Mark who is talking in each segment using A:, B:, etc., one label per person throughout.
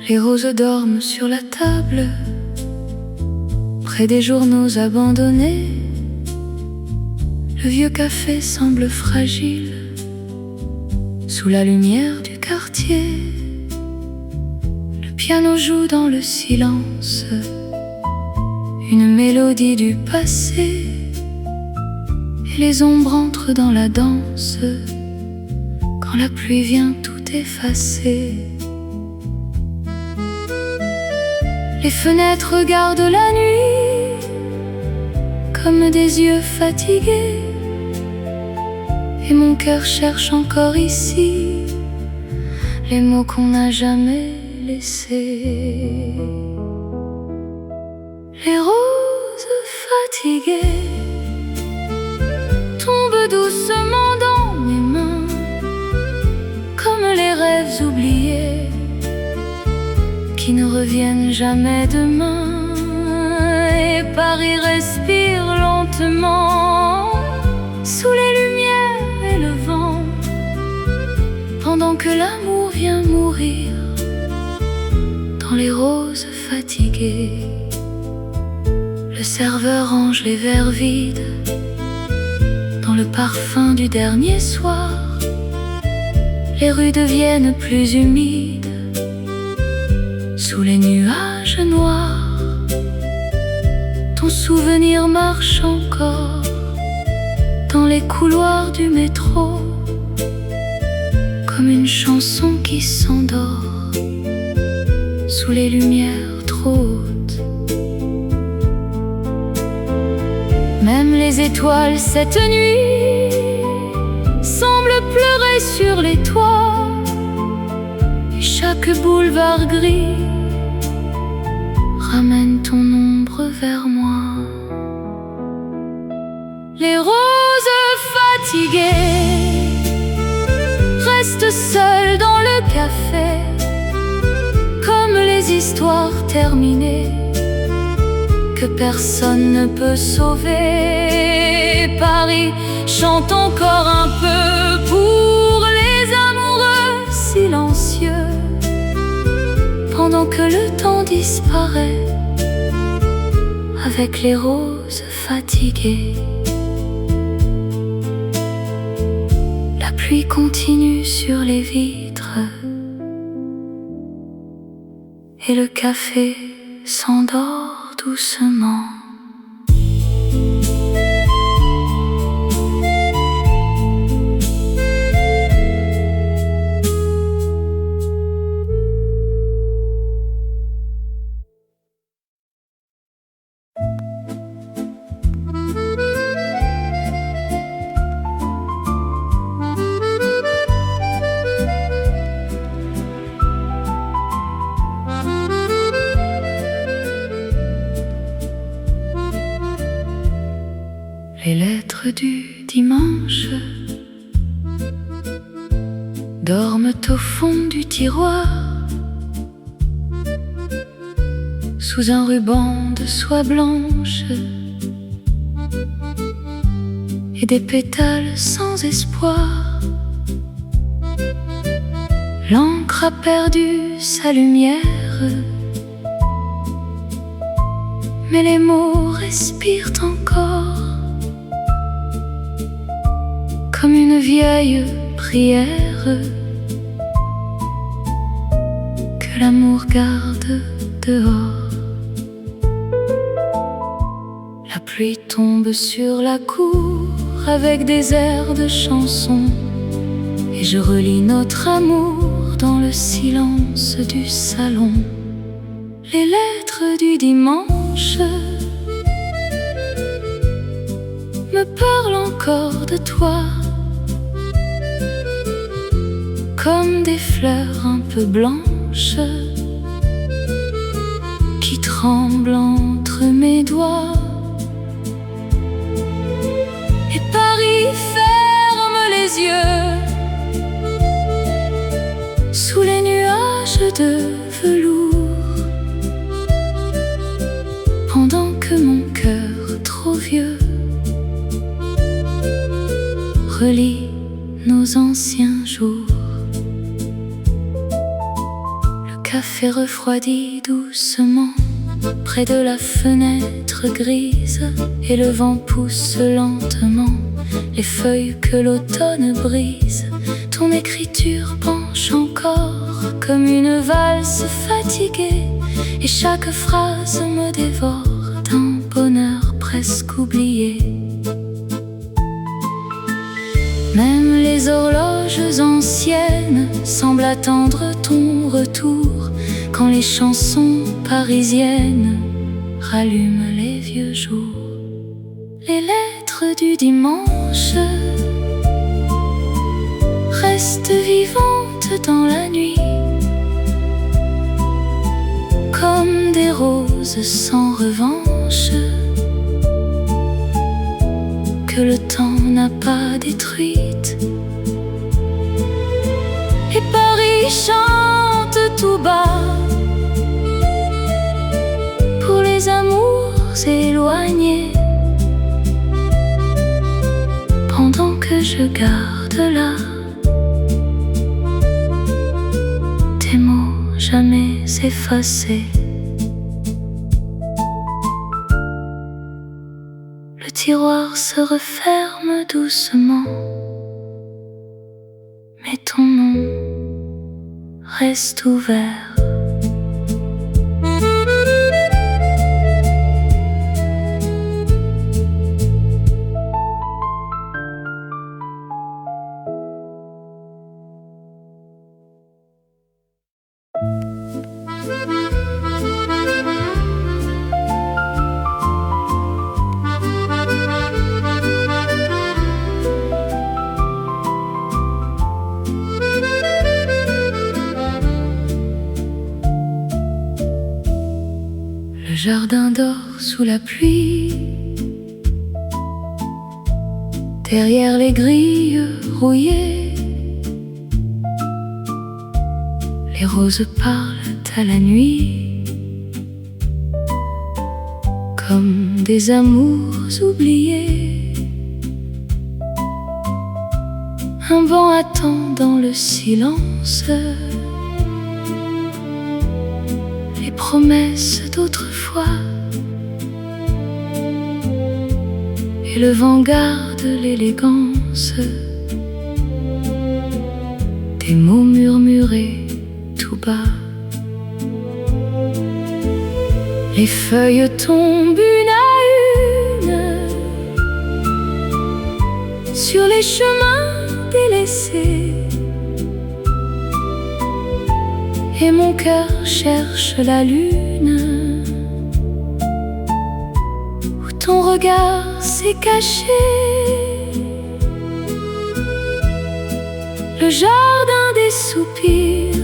A: Les roses dorment sur la table, près des journaux abandonnés. Le vieux café semble fragile sous la lumière du quartier. Le piano joue dans le silence une mélodie du passé, et les ombres entrent dans la danse quand la pluie vient tout effacer. Les fenêtres regardent la nuit comme des yeux fatigués, et mon cœur cherche encore ici les mots qu'on n'a jamais laissés. Les roses fatiguées tombent doucement dans mes mains, comme les rêves oubliés qui ne reviennent jamais demain. Et Paris respire lentement sous les lumières et le vent, pendant que l'amour vient mourir dans les roses fatiguées. Le serveur range les verres vides dans le parfum du dernier soir. Les rues deviennent plus humides sous les nuages noirs. Ton souvenir marche encore dans les couloirs du métro, comme une chanson qui s'endort sous les lumières trop hautes. Même les étoiles cette nuit semblent pleurer sur les toits, et chaque boulevard gris ramène ton ombre vers moi. Les roses fatiguées restent seules dans le café, comme les histoires terminées que personne ne peut sauver. Paris chante encore un peu pour les amoureux silencieux, pendant que le temps disparaît avec les roses fatiguées. La pluie continue sur les vitres et le café s'endort doucement. Les lettres du dimanche dorment au fond du tiroir, sous un ruban de soie blanche et des pétales sans espoir. L'encre a perdu sa lumière, mais les mots respirent encore, comme une vieille prière que l'amour garde dehors. La pluie tombe sur la cour avec des airs de chansons, et je relis notre amour dans le silence du salon. Les lettres du dimanche me parlent encore de toi, comme des fleurs un peu blanches qui tremblent entre mes doigts. Et Paris ferme les yeux sous les nuages de velours, pendant que mon cœur trop vieux relit nos anciens jours. café refroidit doucement près de la fenêtre grise, et le vent pousse lentement les feuilles que l'automne brise. Ton écriture penche encore comme une valse fatiguée, et chaque phrase me dévore d'un bonheur presque oublié. Même les horloges anciennes semblent attendre ton retour, quand les chansons parisiennes rallument les vieux jours. Les lettres du dimanche restent vivantes dans la nuit, comme des roses sans revanche que le temps n'a pas détruite. Et Paris chante tout bas pour les amours éloignés, pendant que je garde là tes mots jamais effacés. Le tiroir se referme doucement, mais ton nom reste ouvert. Le jardin dort sous la pluie, derrière les grilles rouillées. Les roses parlent à la nuit, comme des amours oubliés. Un banc attend dans le silence les promesses d'autrefois, et le vent garde l'élégance des mots murmurés tout bas. Les feuilles tombent une à une sur les chemins délaissés, et mon cœur cherche la lune où ton regard s'est caché. Le jardin des soupirs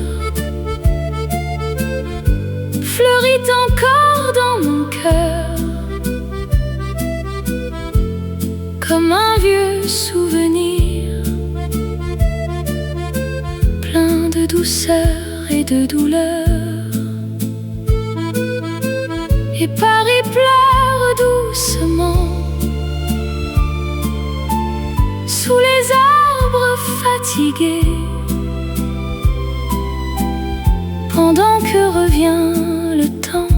A: fleurit encore dans mon cœur, comme un vieux souvenir plein de douceur et de douleur. Et Paris pleure doucement sous les arbres fatigués, pendant que revient le temps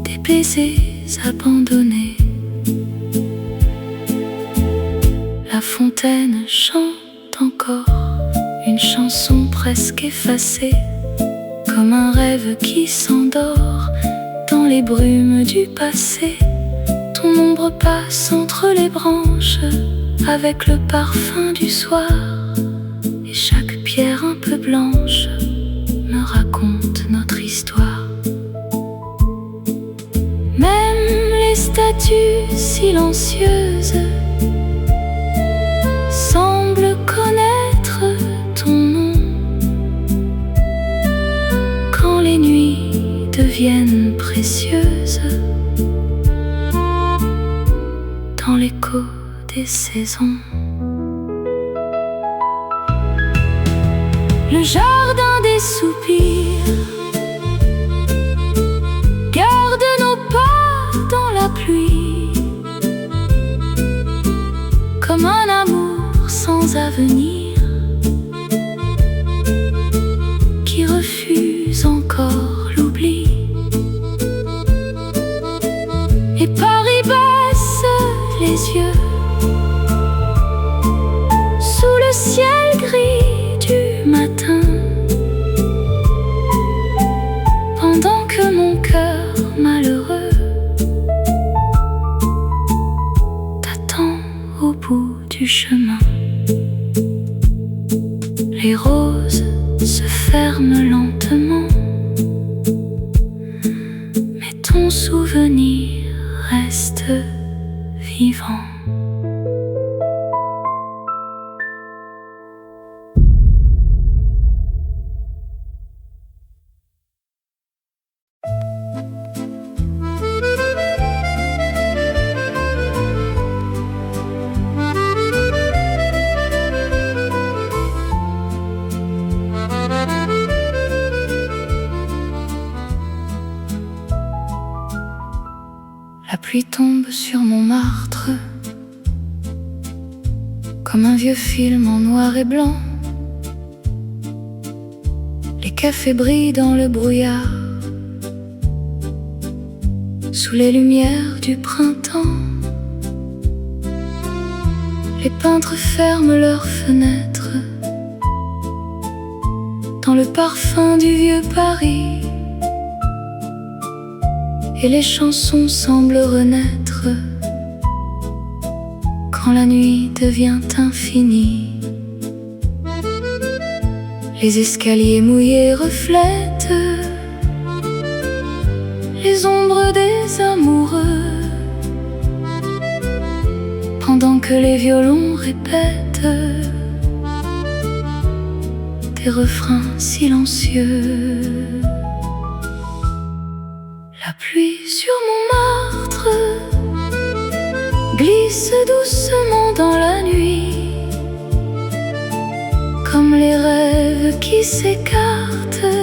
A: des baisers abandonnés. La fontaine chante encore une chanson presque effacée, comme un rêve qui s'endort dans les brumes du passé. Ton ombre passe entre les branches avec le parfum du soir, et chaque pierre un peu blanche me raconte notre histoire. Même les statues silencieuses semblent connaître ton nom, quand les nuits deviennent précieuses dans l'écho des saisons. Le jardin des soupirs garde nos pas dans la pluie, comme un amour sans avenir rose se ferme lentement, mais ton souvenir reste vivant. La pluie tombe sur Montmartre comme un vieux film en noir et blanc. Les cafés brillent dans le brouillard sous les lumières du printemps. Les peintres ferment leurs fenêtres dans le parfum du vieux Paris. Et les chansons semblent renaître quand la nuit devient infinie. Les escaliers mouillés reflètent les ombres des amoureux, pendant que les violons répètent des refrains silencieux. La pluie sur Montmartre glisse doucement dans la nuit, comme les rêves qui s'écartent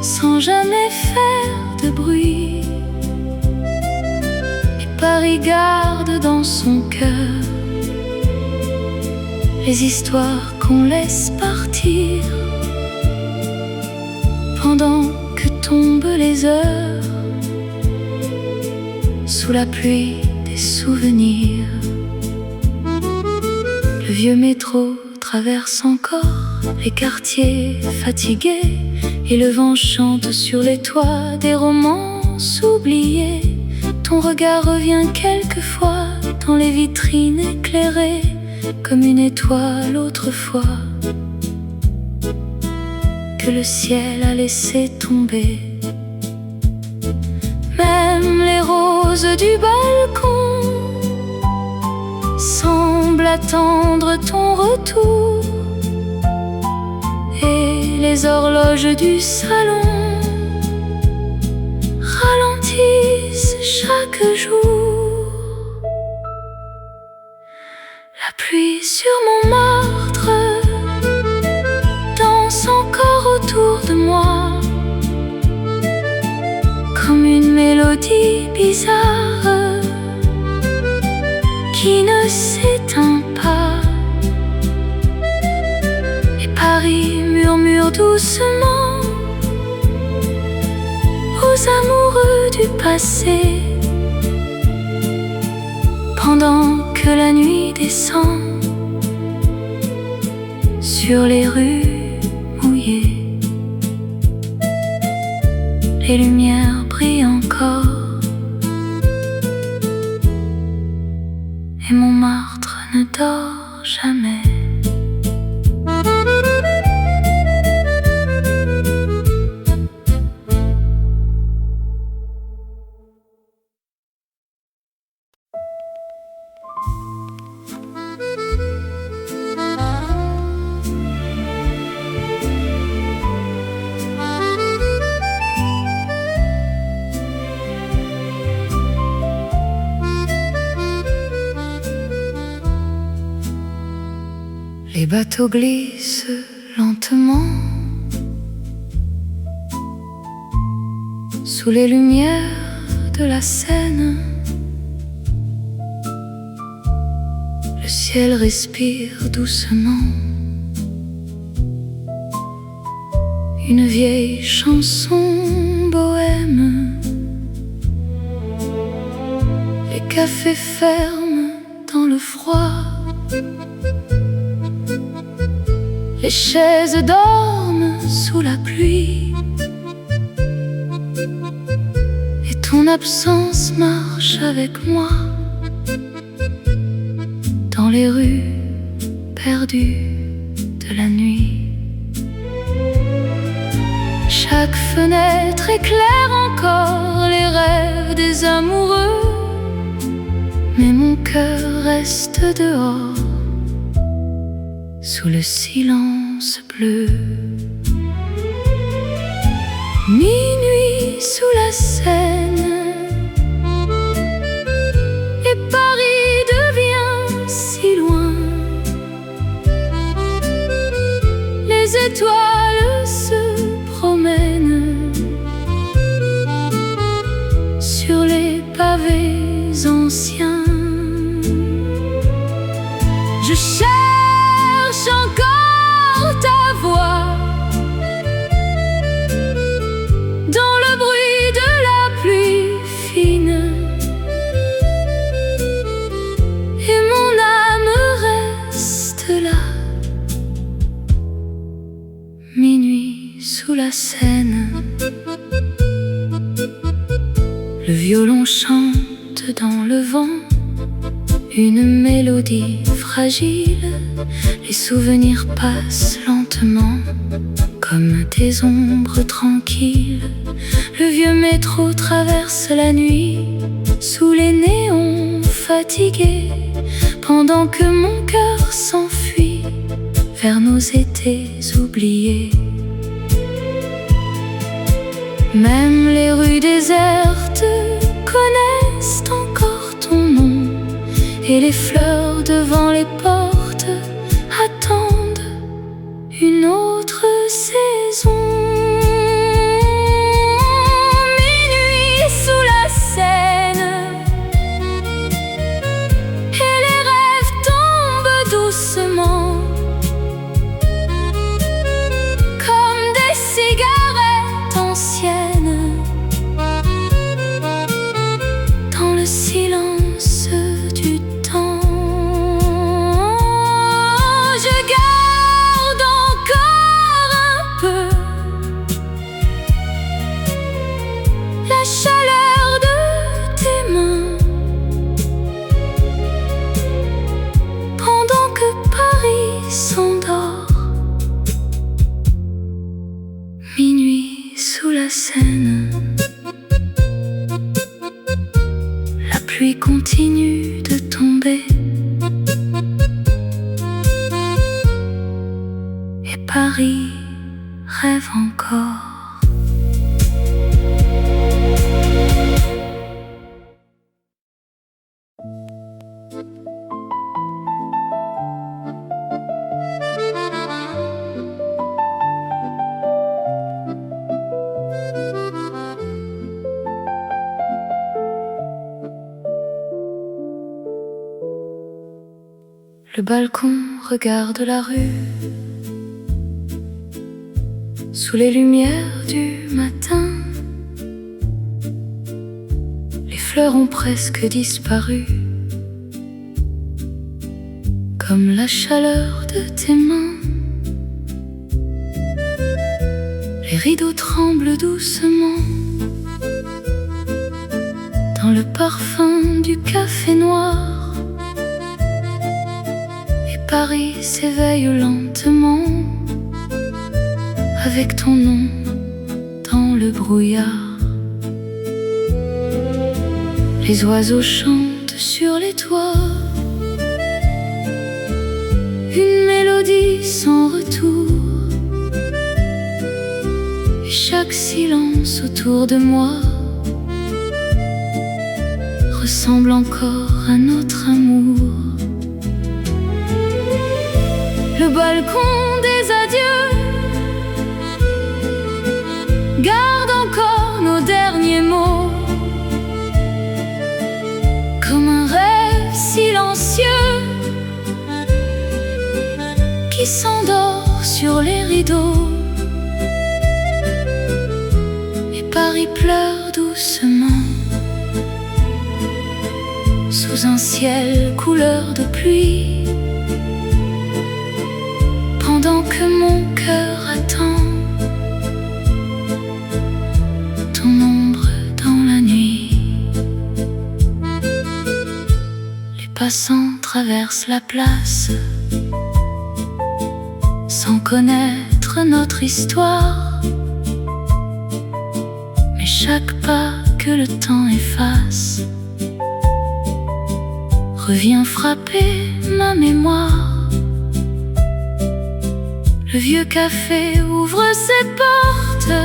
A: sans jamais faire de bruit. Et Paris garde dans son cœur les histoires qu'on laisse partir pendant que tombent les heures sous la pluie des souvenirs. Le vieux métro traverse encore les quartiers fatigués, et le vent chante sur les toits des romances oubliées. Ton regard revient quelquefois dans les vitrines éclairées comme une étoile autrefois que le ciel a laissé tomber. Même les roses du balcon semblent attendre ton retour, et les horloges du salon ralentissent chaque jour. La pluie sur Montmartre danse encore autour de moi comme une mélodie bizarre qui ne s'éteint pas. Et Paris murmure doucement aux amoureux du passé, pendant que la nuit descend sur les rues mouillées. Les lumières brillent encore et Montmartre ne dort jamais. Les bateaux glissent lentement sous les lumières de la Seine. Le ciel respire doucement une vieille chanson bohème. Les cafés ferment dans le froid, les chaises dorment sous la pluie, et ton absence marche avec moi dans les rues perdues de la nuit. Chaque fenêtre éclaire encore les rêves des amoureux, mais mon cœur reste dehors, sous le silence bleu. Minuit sous la Seine, et Paris devient si loin. Les étoiles se promènent sur les pavés anciens. Je cherche encore ta voix dans le bruit de la pluie fine, et mon âme reste là. Minuit sous la Seine, le violon chante dans le vent une mélodie fragile. Les souvenirs passent lentement comme des ombres tranquilles. Le vieux métro traverse la nuit sous les néons fatigués, pendant que mon cœur s'enfuit vers nos étés oubliés. Même les rues désertes connaissent encore ton nom, et les fleurs devant les portes attendent une autre saison. Minuit sous la Seine, et les rêves tombent doucement comme des cigarettes anciennes dans le silence du temps. Je garde encore un peu la chaleur de tes mains, pendant que Paris s'endort. Minuit sous la Seine, la pluie continue de tomber, et Paris rêve encore. Le balcon regarde la rue sous les lumières du matin. Les fleurs ont presque disparu, comme la chaleur de tes mains. Les rideaux tremblent doucement dans le parfum du café noir. Paris s'éveille lentement avec ton nom dans le brouillard. Les oiseaux chantent sur les toits une mélodie sans retour, et chaque silence autour de moi ressemble encore à notre amour. Le balcon des adieux garde encore nos derniers mots, comme un rêve silencieux qui s'endort sur les rideaux. Et Paris pleure doucement sous un ciel couleur de pluie, pendant que mon cœur attend ton ombre dans la nuit. Les passants traversent la place connaître notre histoire. Mais chaque pas que le temps efface revient frapper ma mémoire. Le vieux café ouvre ses portes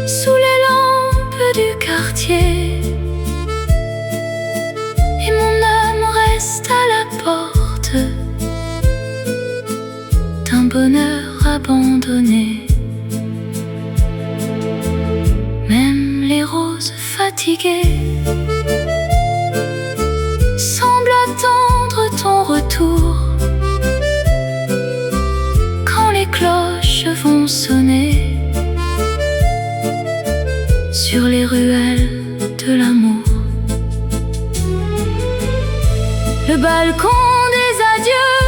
A: sous les lampes du quartier, et mon âme reste à la porte d'un bonheur abandonné. Même les roses fatiguées semblent attendre ton retour. Quand les cloches vont sonner sur les ruelles de l'amour, le balcon des adieux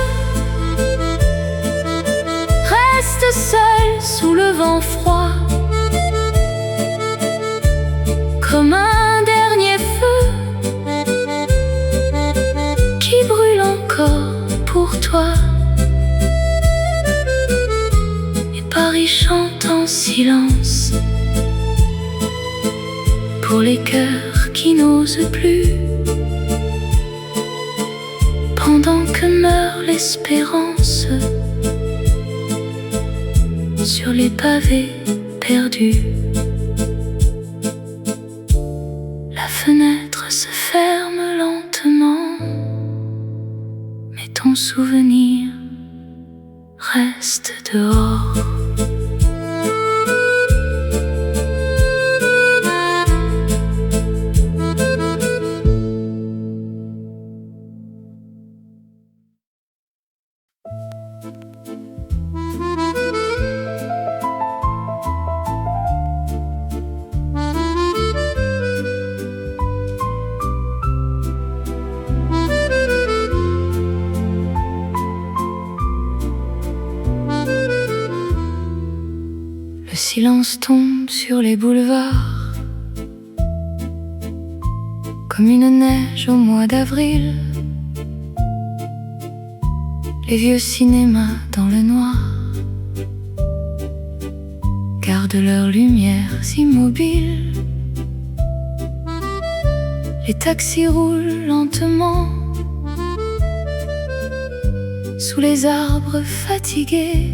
A: reste seul sous le vent froid, comme un dernier feu qui brûle encore pour toi. Et Paris chante en silence pour les cœurs qui n'osent plus, pendant que meurt l'espérance sur les pavés perdus. La fenêtre se ferme lentement, mais ton souvenir reste dehors. Le silence tombe sur les boulevards comme une neige au mois d'avril. Les vieux cinémas dans le noir gardent leurs lumières immobiles. Les taxis roulent lentement sous les arbres fatigués,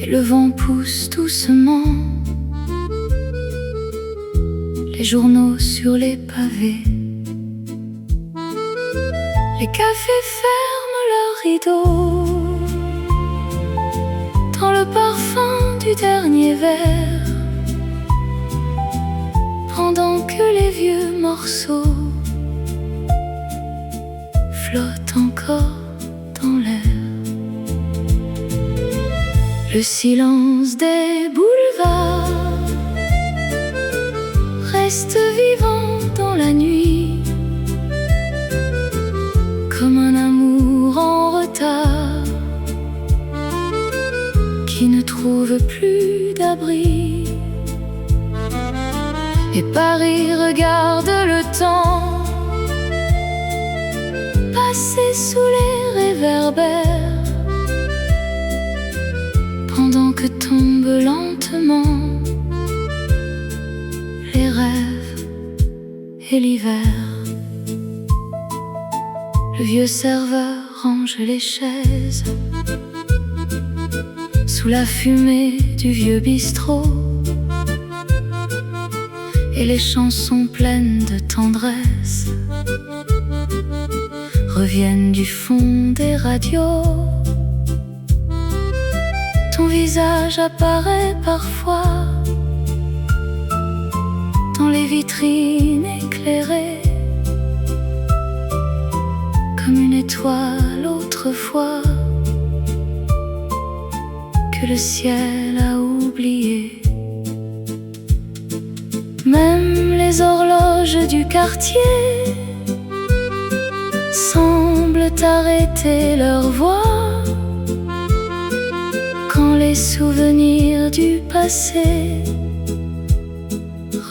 A: et le vent pousse doucement les journaux sur les pavés. Les cafés ferment leurs rideaux dans le parfum du dernier verre, pendant que les vieux morceaux flottent encore dans l'air. Le silence des boulevards reste vivant dans la nuit, comme un amour en retard qui ne trouve plus d'abri. Et Paris regarde le temps passer sous les réverbères, pendant que tombent lentement les rêves et l'hiver. Le vieux serveur range les chaises sous la fumée du vieux bistrot, et les chansons pleines de tendresse reviennent du fond des radios. Ton visage apparaît parfois dans les vitrines éclairées, comme une étoile autrefois que le ciel a oublié. Même les horloges du quartier semblent arrêter leur voix quand les souvenirs du passé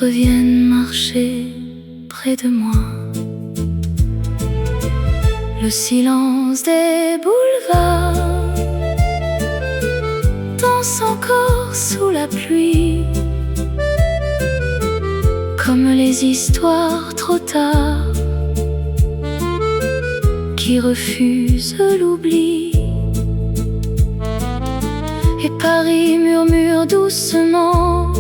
A: reviennent marcher près de moi. Le silence des boulevards danse encore sous la pluie, comme les histoires trop tard qui refusent l'oubli. Et Paris murmure doucement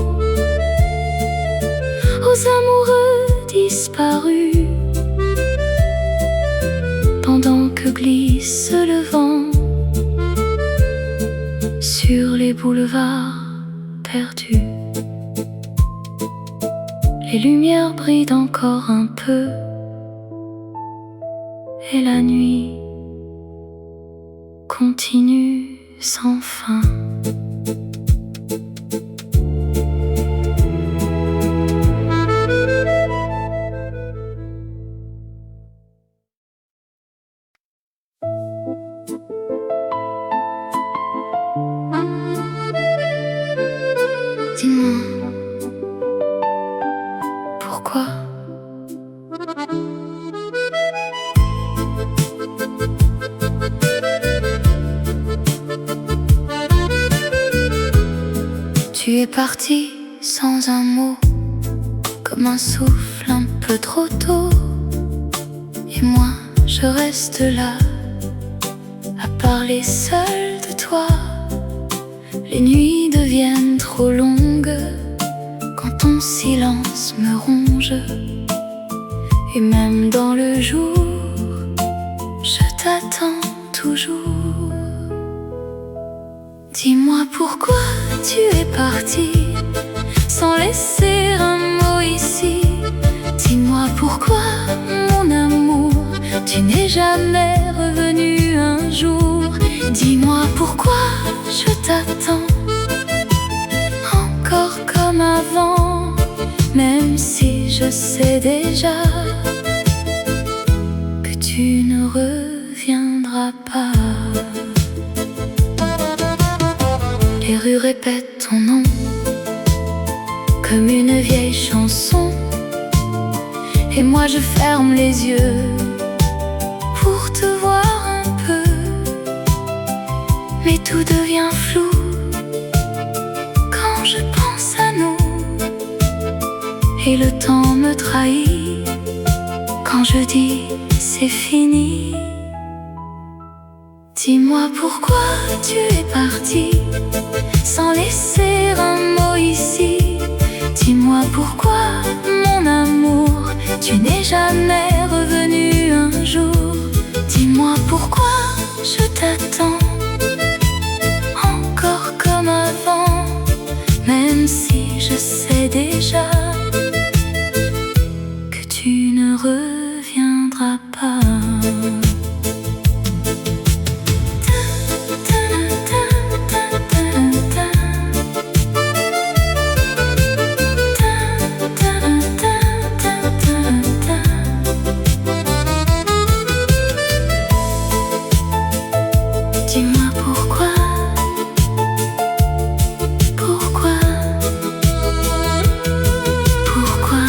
A: aux amoureux disparus, pendant que glisse le vent sur les boulevards perdus. Les lumières brillent encore un peu, et la nuit continue sans fin. Dis-moi, pourquoi tu es parti sans un mot, comme un souffle un peu trop tôt. Et moi, je reste là, à parler seul de toi. Les nuits deviennent trop longues quand ton silence me ronge. Et même dans le jour, je t'attends toujours. Dis-moi pourquoi tu es parti sans laisser un mot ici. Dis-moi pourquoi, mon amour, tu n'es jamais revenu un jour. Dis-moi pourquoi je t'attends encore comme avant, même si je sais déjà que tu ne reviendras pas. Les rues répètent ton nom comme une vieille chanson, et moi je ferme les yeux pour te voir un peu. Mais tout devient flou quand je pense à nous, et le temps me trahit quand je dis c'est fini. Dis-moi pourquoi tu es parti sans laisser un mot ici. Dis-moi pourquoi, mon amour, tu n'es jamais revenu un jour. Dis-moi pourquoi je t'attends encore comme avant, même si je sais déjà que tu ne reviendras pas. Dis-moi pourquoi, pourquoi, pourquoi.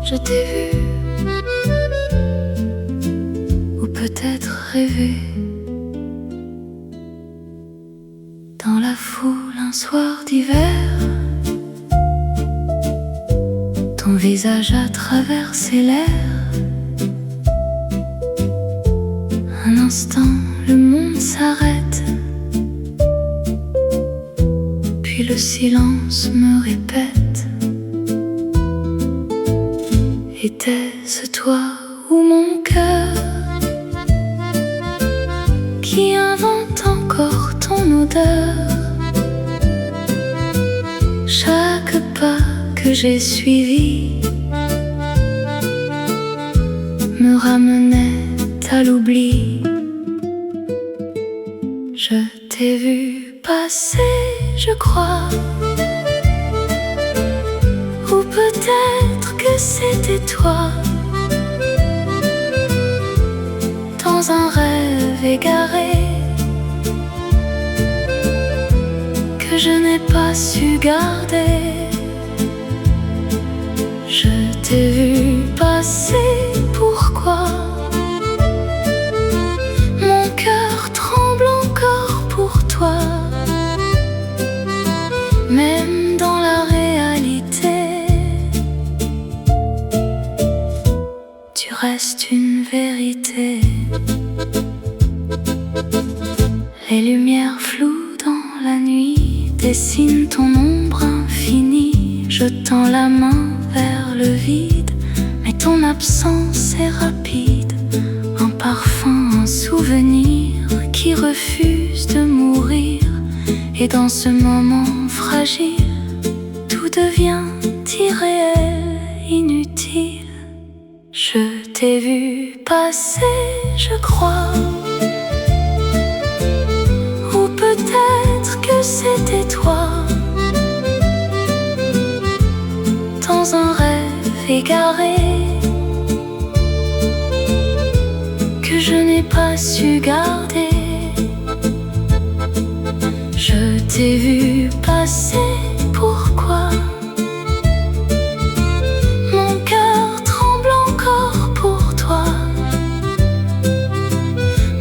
A: Je t'ai vu, ou peut-être rêvé, dans la foule un soir d'hiver. Ton visage a traversé l'air. Un instant, le monde s'arrête, puis le silence me répète: était-ce toi ou mon cœur qui invente encore ton odeur? Chaque pas que j'ai suivi me ramenait à l'oubli. Je t'ai vu passer, je crois, ou peut-être que c'était toi. dans un rêve égaré que je n'ai pas su garder. Je t'ai vu passer, pourquoi? Mon cœur tremble encore pour toi. Même dans la réalité, tu restes une vérité. Les lumières floues dans la nuit dessinent ton ombre infinie. Je tends la main vers le vide, mais ton absence est rapide. Un parfum, un souvenir qui refuse de mourir. Et dans ce moment fragile, tout devient irréel, inutile. Je t'ai vu passer, je crois. Ou peut-être que c'était toi. Dans un rêve égaré que je n'ai pas su garder. Je t'ai vu passer, pourquoi? Mon cœur tremble encore pour toi.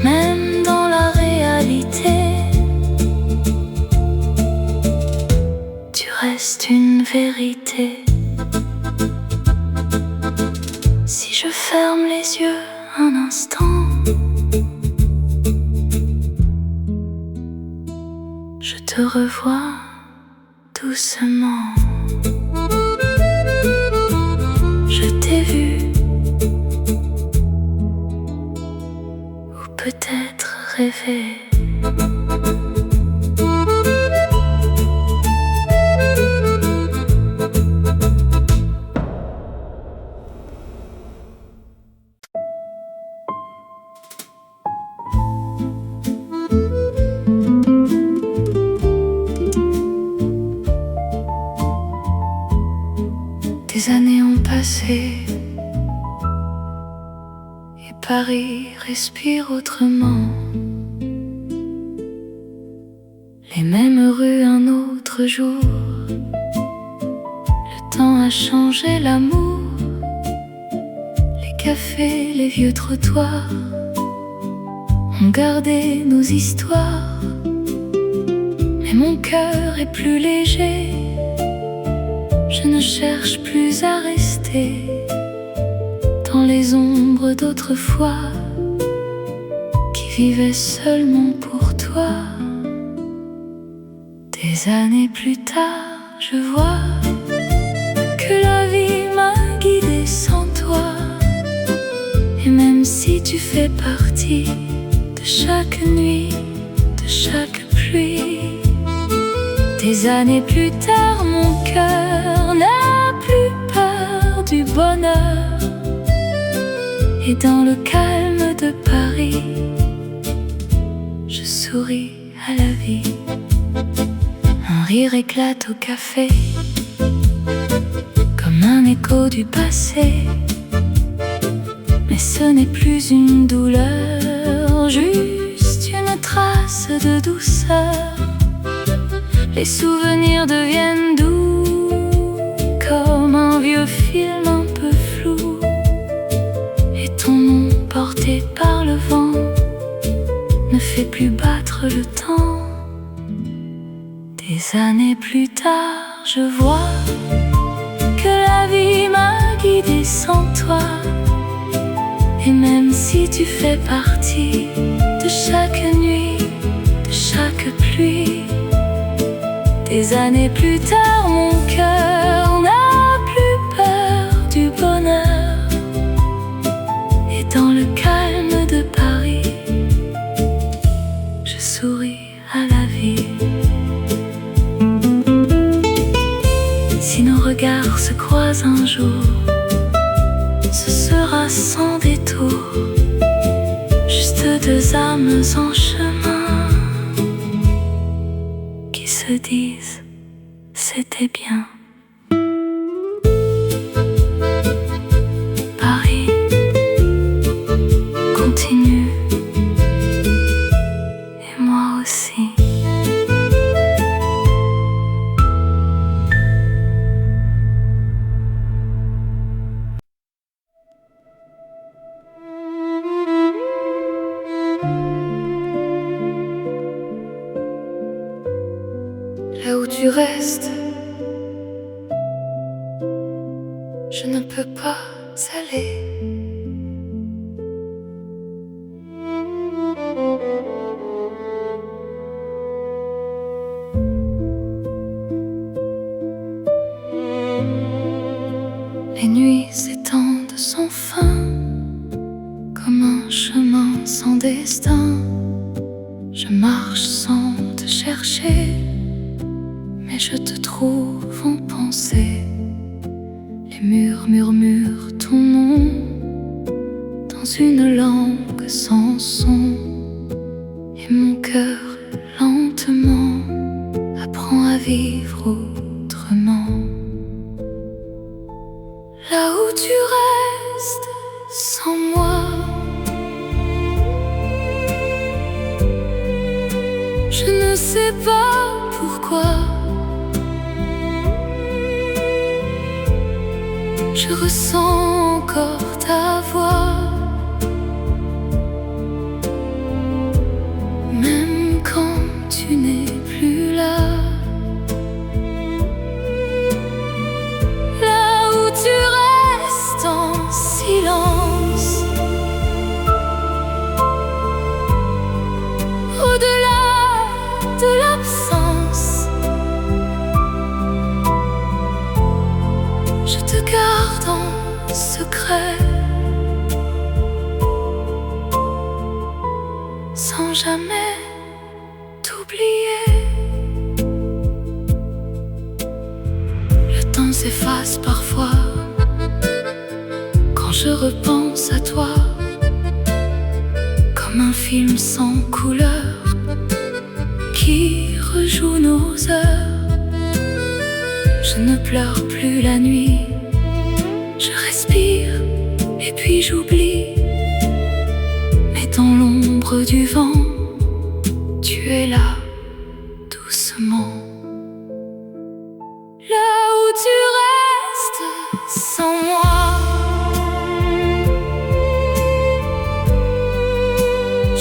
A: Même dans la réalité, tu restes une vérité. Si je ferme les yeux un instant, je te revois doucement. Je t'ai vu, ou peut-être rêvé. Des années ont passé et Paris respire autrement. Les mêmes rues un autre jour. Le temps a changé l'amour. Les cafés, les vieux trottoirs ont gardé nos histoires. Mais mon cœur est plus léger. Je ne cherche plus à rester dans les ombres d'autrefois qui vivaient seulement pour toi. Des années plus tard, je vois que la vie m'a guidée sans toi. Et même si tu fais partie de chaque nuit, de chaque pluie, des années plus tard, mon cœur n'a plus peur du bonheur. Et dans le calme de Paris, je souris à la vie. Un rire éclate au café, comme un écho du passé. Mais ce n'est plus une douleur, juste une trace de douceur. Les souvenirs deviennent doux, comme un vieux film un peu flou. Et ton nom porté par le vent ne fait plus battre le temps. Des années plus tard, je vois que la vie m'a guidée sans toi. Et même si tu fais partie de chaque nuit, de chaque pluie, des années plus tard, mon cœur n'a plus peur du bonheur. Et dans le calme de Paris, je souris à la vie. Si nos regards se croisent un jour, ce sera sans détour, juste deux âmes en chemin qui se disent c'était bien. Paris continue. tu restes, je ne peux pas aller. Les nuits s'étendent sans fin, comme un chemin sans destin. Je marche sans te chercher, mais je te trouve en pensée. Les murs murmurent ton nom dans une langue sans son, et mon cœur lentement apprend à vivre autrement. Là où tu restes sans moi, je ne sais pas pourquoi. Je ressens encore ta voix, même quand tu n'es plus là. Là où tu restes en silence, au-delà de l'absence, je te garde en secret, sans jamais t'oublier. Le temps s'efface parfois quand je repense à toi, comme un film sans couleur qui rejoue nos heures. Je ne pleure plus la nuit, je respire et puis j'oublie. Mais dans l'ombre du vent, tu es là, doucement. Là où tu restes sans moi,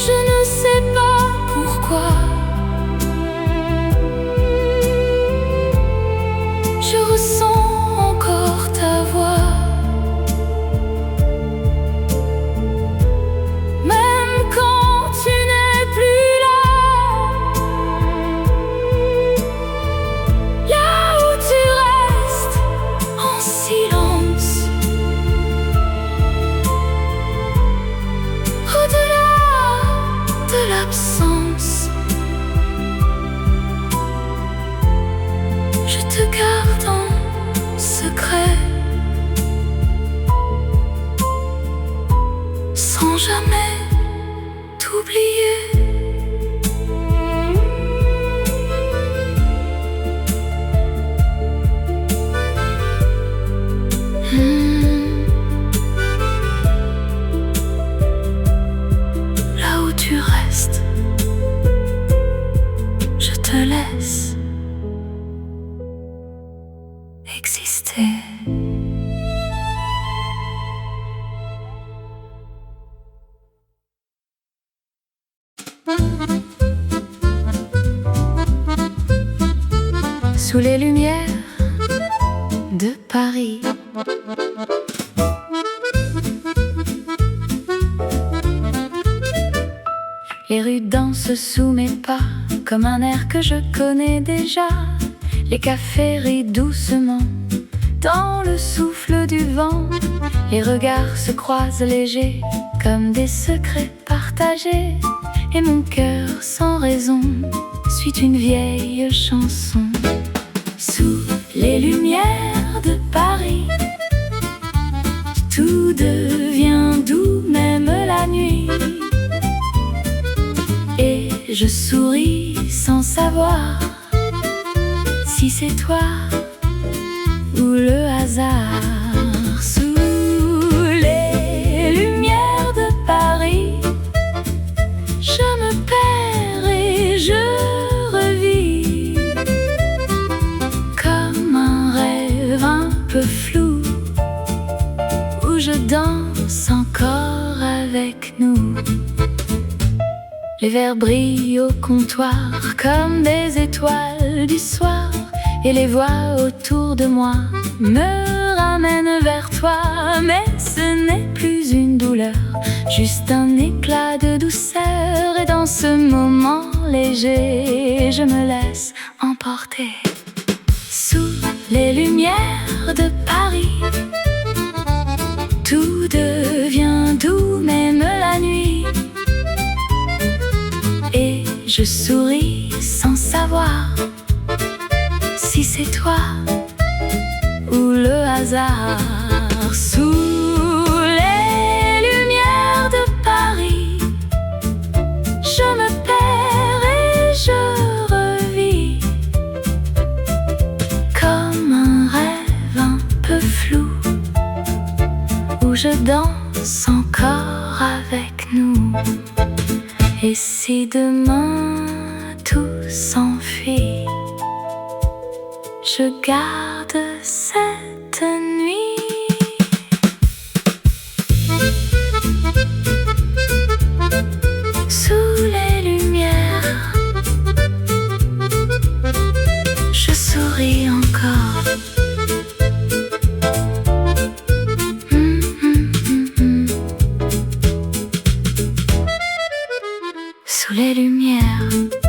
A: je ne sais pas pourquoi. Je ressens encore ta voix, même quand tu n'es plus là. Là où tu restes en silence, au-delà de l'absence, je te garde en secret, sans jamais t'oublier. Là où tu restes, je te laisse exister. Sous les lumières de Paris, les rues dansent sous mes pas, comme un air que je connais déjà. Les cafés rient doucement dans le souffle du vent. Les regards se croisent légers, comme des secrets partagés. Et mon cœur sans raison suit une vieille chanson. Sous les lumières de Paris, tout devient doux, même la nuit. Et je souris sans savoir si c'est toi ou le hasard. Sous les lumières de Paris, je me perds et je revis, comme un rêve un peu flou, où je danse encore avec nous. Les verres brillent au comptoir comme des étoiles du soir. et les voix autour de moi me ramènent vers toi. Mais ce n'est plus une douleur, juste un éclat de douceur. Et dans ce moment léger, je me laisse emporter sous les lumières de Paris. Tout devient doux, même la nuit, et je souris sans savoir si c'est toi ou le hasard. Sous les lumières de Paris, je me perds et je revis comme un rêve un peu flou, où je danse encore avec nous. Et si demain tout s'enfuit, je garde cette nuit. Sous les lumières, je souris encore. Sous les lumières.